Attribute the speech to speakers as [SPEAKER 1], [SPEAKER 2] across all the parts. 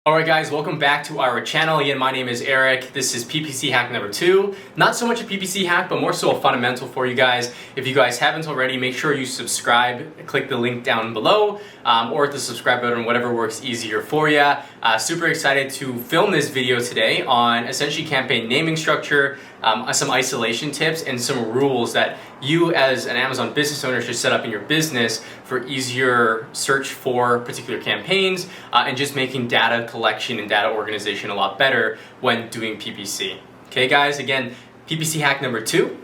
[SPEAKER 1] Alright guys, welcome back to our channel. Again, my name is Eric. This is PPC hack number 2. Not so much a PPC hack, but more so a fundamental for you guys. If you guys haven't already, make sure you subscribe. Click the link down below or the subscribe button, whatever works easier for you. Super excited to film this video today on essentially campaign naming structure, some isolation tips, and some rules that you as an Amazon business owner should set up in your business for easier search for particular campaigns and just making data collection and data organization a lot better when doing PPC. Okay guys, again, PPC hack number 2.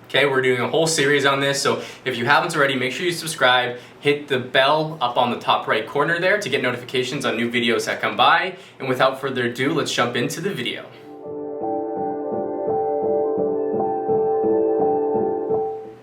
[SPEAKER 1] Okay, we're doing a whole series on this, so if you haven't already, make sure you subscribe, hit the bell up on the top right corner there to get notifications on new videos that come by, and without further ado, let's jump into the video.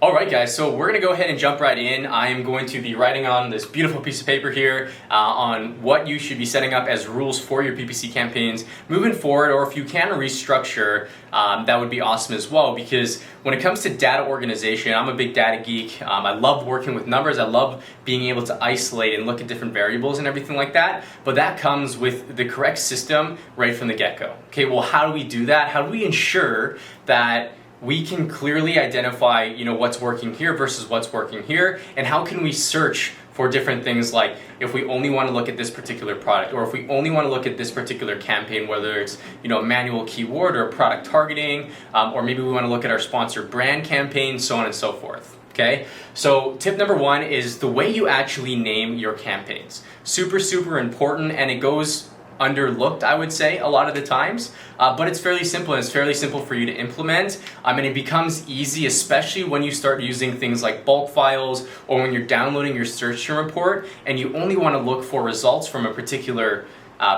[SPEAKER 1] Alright guys, so we're going to go ahead and jump right in. I am going to be writing on this beautiful piece of paper here on what you should be setting up as rules for your PPC campaigns moving forward, or if you can restructure, that would be awesome as well, because when it comes to data organization, I'm a big data geek. I love working with numbers. I love being able to isolate and look at different variables and everything like that, but that comes with the correct system right from the get-go. Okay, well, how do we do that? How do we ensure that we can clearly identify, what's working here versus what's working here, and how can we search for different things, like if we only want to look at this particular product, or if we only want to look at this particular campaign, whether it's a manual keyword or product targeting, or maybe we want to look at our sponsored brand campaign, so on and so forth. Okay, so tip number 1 is the way you actually name your campaigns. Super important, and it goes underlooked, I would say, a lot of the times, but it's fairly simple, and it's fairly simple for you to implement, and it becomes easy, especially when you start using things like bulk files, or when you're downloading your search report and you only want to look for results from a particular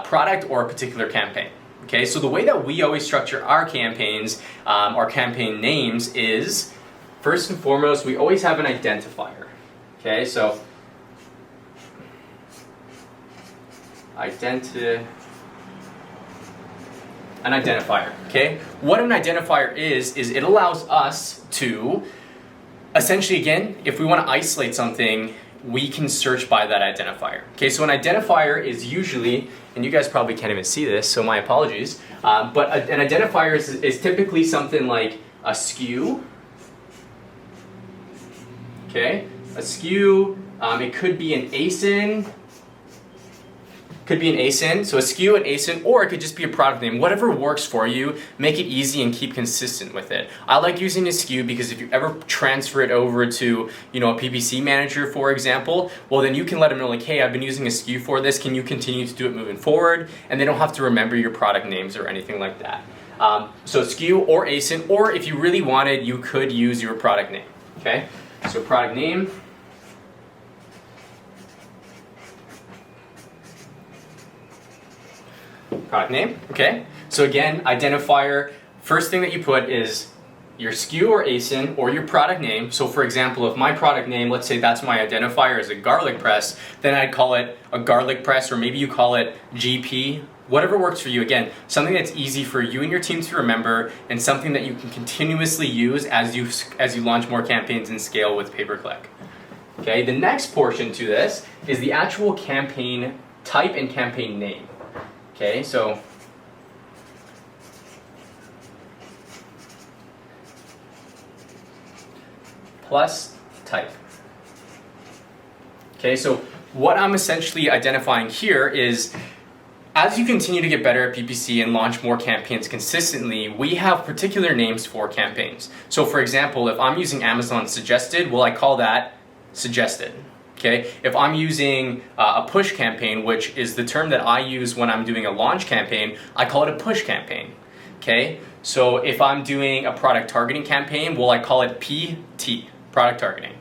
[SPEAKER 1] product or a particular campaign. Okay, so the way that we always structure our campaigns, our campaign names, is first and foremost, we always have an identifier. Okay, so an identifier. Okay, what an identifier is it allows us to essentially, again, if we want to isolate something, we can search by that identifier. Okay, so an identifier is usually, and you guys probably can't even see this, so my apologies, but an identifier is typically something like a SKU. Okay, a SKU, it could be an ASIN. So a SKU, an ASIN, or it could just be a product name. Whatever works for you, make it easy and keep consistent with it. I like using a SKU because if you ever transfer it over to, a PPC manager, for example, well then you can let them know, like, hey, I've been using a SKU for this, can you continue to do it moving forward? And they don't have to remember your product names or anything like that. So SKU or ASIN, or if you really wanted, you could use your product name. Okay, so product name. Product name, okay? So again, identifier, first thing that you put is your SKU or ASIN or your product name. So for example, if my product name, let's say that's my identifier, is a garlic press, then I'd call it a garlic press, or maybe you call it GP, whatever works for you. Again, something that's easy for you and your team to remember, and something that you can continuously use as you launch more campaigns and scale with pay-per-click. Okay, the next portion to this is the actual campaign type and campaign name. Okay, so plus type. Okay, so what I'm essentially identifying here is, as you continue to get better at PPC and launch more campaigns consistently, we have particular names for campaigns. So for example, if I'm using Amazon Suggested, well, I call that Suggested. Okay, if I'm using a push campaign, which is the term that I use when I'm doing a launch campaign, I call it a push campaign. Okay, so if I'm doing a product targeting campaign, well, I call it PT, product targeting.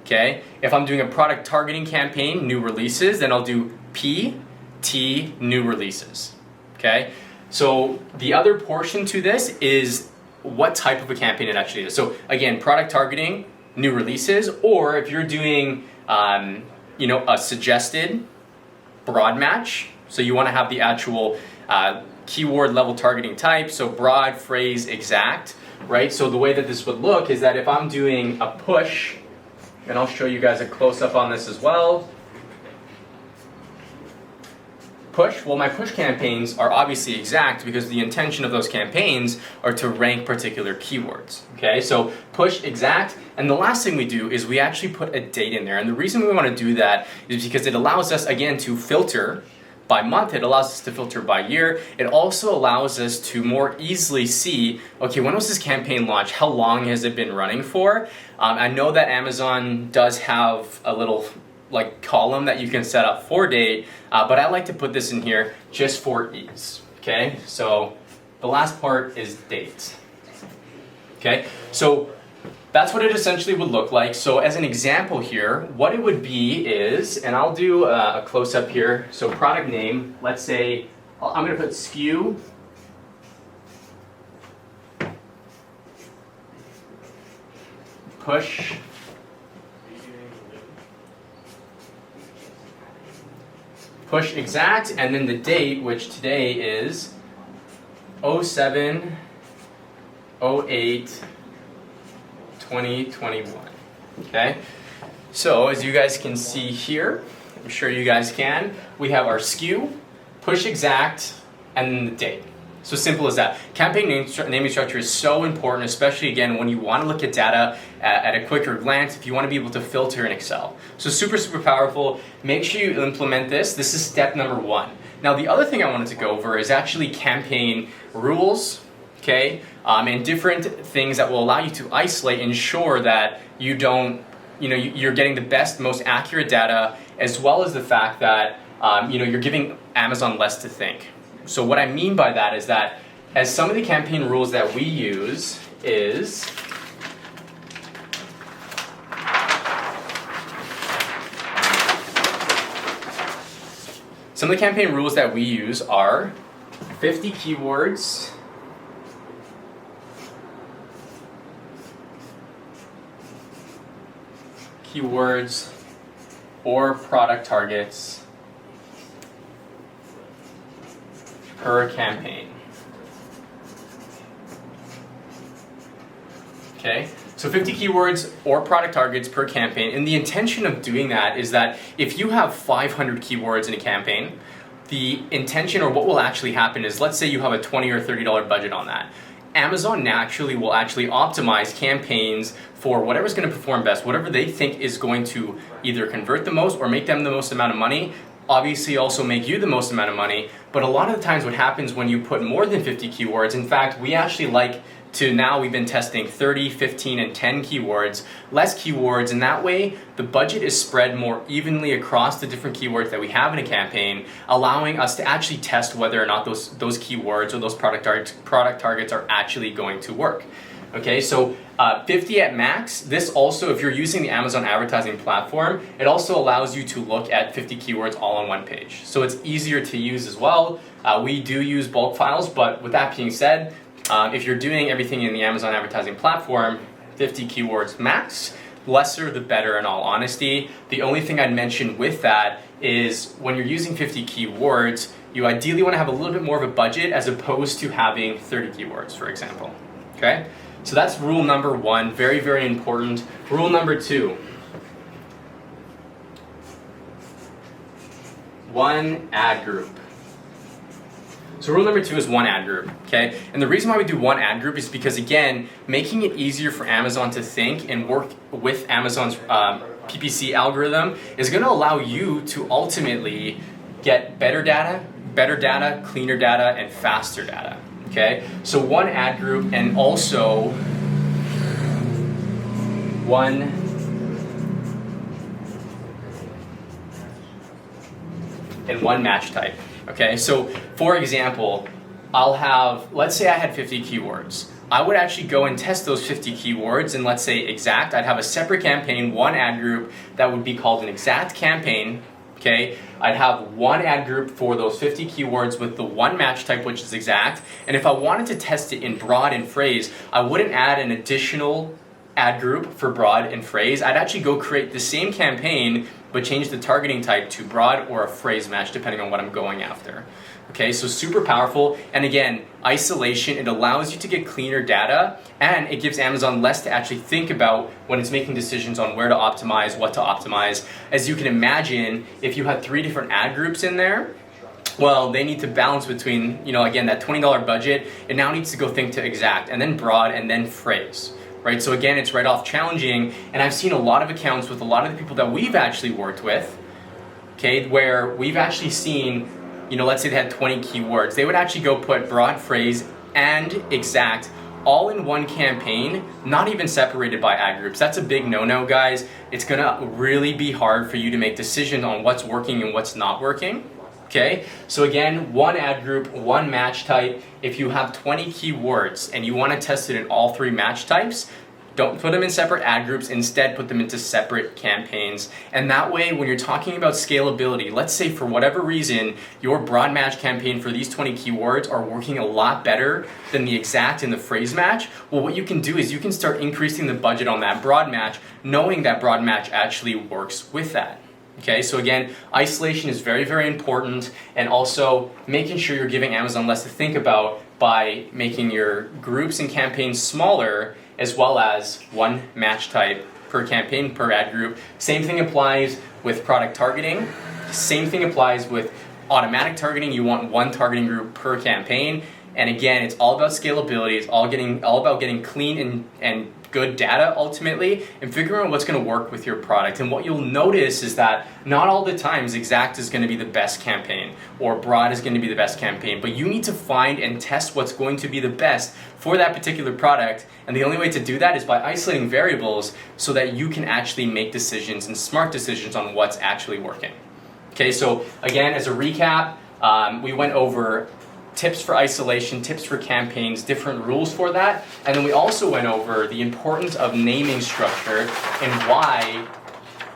[SPEAKER 1] Okay, if I'm doing a product targeting campaign, new releases, then I'll do PT, new releases. Okay, so the other portion to this is what type of a campaign it actually is. So again, product targeting, new releases, or if you're doing a suggested broad match, so you want to have the actual keyword level targeting type, so broad, phrase, exact, right? So the way that this would look is that if I'm doing a push, and I'll show you guys a close-up on this as well, Push, well, my push campaigns are obviously exact because the intention of those campaigns are to rank particular keywords, okay? So push exact, and the last thing we do is we actually put a date in there. And the reason we want to do that is because it allows us, again, to filter by month. It allows us to filter by year. It also allows us to more easily see, okay, when was this campaign launched? How long has it been running for? I know that Amazon does have a little like column that you can set up for date, but I like to put this in here just for ease, okay? So the last part is date, okay? So that's what it essentially would look like. So as an example here, what it would be is, and I'll do a close-up here, so product name, let's say, I'm gonna put SKU, push, push exact, and then the date, which today is 07/08/2021, okay? So as you guys can see here, I'm sure you guys can, we have our SKU, push exact, and then the date. So simple as that. Campaign naming structure is so important, especially again when you want to look at data at a quicker glance, if you want to be able to filter in Excel. So super, super powerful. Make sure you implement this. This is step number 1. Now the other thing I wanted to go over is actually campaign rules, okay, and different things that will allow you to isolate, ensure that you don't, you're getting the best, most accurate data, as well as the fact that you're giving Amazon less to think. So what I mean by that is that as some of the campaign rules that we use is some of the campaign rules that we use are 50 keywords, or product targets per campaign. Okay, so 50 keywords or product targets per campaign, and the intention of doing that is that if you have 500 keywords in a campaign, the intention or what will actually happen is, let's say you have a $20 or $30 budget on that. Amazon naturally will actually optimize campaigns for whatever's going to perform best, whatever they think is going to either convert the most or make them the most amount of money, obviously also make you the most amount of money. But a lot of the times what happens when you put more than 50 keywords, in fact, we actually like to, now we've been testing 30, 15, and 10 keywords, less keywords, and that way the budget is spread more evenly across the different keywords that we have in a campaign, allowing us to actually test whether or not those keywords or those product targets are actually going to work. Okay, so 50 at max. This also, if you're using the Amazon advertising platform, it also allows you to look at 50 keywords all on one page. So it's easier to use as well. We do use bulk files, but with that being said, if you're doing everything in the Amazon advertising platform, 50 keywords max, lesser the better in all honesty. The only thing I'd mention with that is when you're using 50 keywords, you ideally want to have a little bit more of a budget as opposed to having 30 keywords, for example. Okay? So that's rule number 1, very, very important. Rule number 2, one ad group. So rule number 2 is one ad group, okay? And the reason why we do one ad group is because, again, making it easier for Amazon to think and work with Amazon's PPC algorithm is going to allow you to ultimately get better data, cleaner data, and faster data, okay? So one ad group, and also one match type. Okay, so for example, I'll have, let's say I had 50 keywords. I would actually go and test those 50 keywords, and let's say exact, I'd have a separate campaign, one ad group that would be called an exact campaign, okay? I'd have one ad group for those 50 keywords with the one match type, which is exact, and if I wanted to test it in broad and phrase, I wouldn't add an additional ad group for broad and phrase. I'd actually go create the same campaign but change the targeting type to broad or a phrase match depending on what I'm going after. Okay, so super powerful, and again, isolation, it allows you to get cleaner data, and it gives Amazon less to actually think about when it's making decisions on where to optimize, what to optimize. As you can imagine, if you had 3 different ad groups in there, well, they need to balance between, again, that $20 budget. It now needs to go think to exact, and then broad, and then phrase, right? So again, it's right off challenging, and I've seen a lot of accounts with a lot of the people that we've actually worked with, okay, where we've actually seen, let's say they had 20 keywords. They would actually go put broad, phrase, and exact all in one campaign, not even separated by ad groups. That's a big no-no, guys. It's gonna really be hard for you to make decisions on what's working and what's not working. Okay, so again, one ad group, one match type. If you have 20 keywords and you want to test it in all 3 match types, don't put them in separate ad groups. Instead, put them into separate campaigns. And that way, when you're talking about scalability, let's say for whatever reason, your broad match campaign for these 20 keywords are working a lot better than the exact and the phrase match. Well, what you can do is you can start increasing the budget on that broad match, knowing that broad match actually works with that. Okay, so again, isolation is very, very important, and also making sure you're giving Amazon less to think about by making your groups and campaigns smaller, as well as one match type per campaign, per ad group. Same thing applies with product targeting. Same thing applies with automatic targeting. You want one targeting group per campaign. And again, it's all about scalability. It's all about getting clean and good data ultimately, and figuring out what's going to work with your product. And what you'll notice is that not all the times exact is going to be the best campaign or broad is going to be the best campaign, but you need to find and test what's going to be the best for that particular product. And the only way to do that is by isolating variables so that you can actually make decisions and smart decisions on what's actually working. Okay, so again, as a recap, we went over tips for isolation, tips for campaigns, different rules for that. And then we also went over the importance of naming structure and why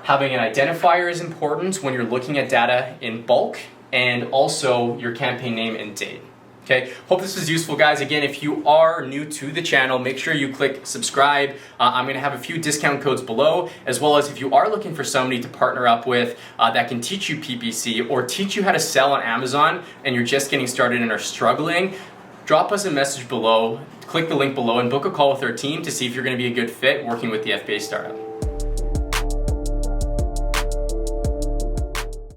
[SPEAKER 1] having an identifier is important when you're looking at data in bulk, and also your campaign name and date. Okay, hope this was useful, guys. Again, if you are new to the channel, make sure you click subscribe. I'm going to have a few discount codes below, as well as if you are looking for somebody to partner up with that can teach you PPC or teach you how to sell on Amazon and you're just getting started and are struggling, drop us a message below, click the link below, and book a call with our team to see if you're going to be a good fit working with the FBA startup.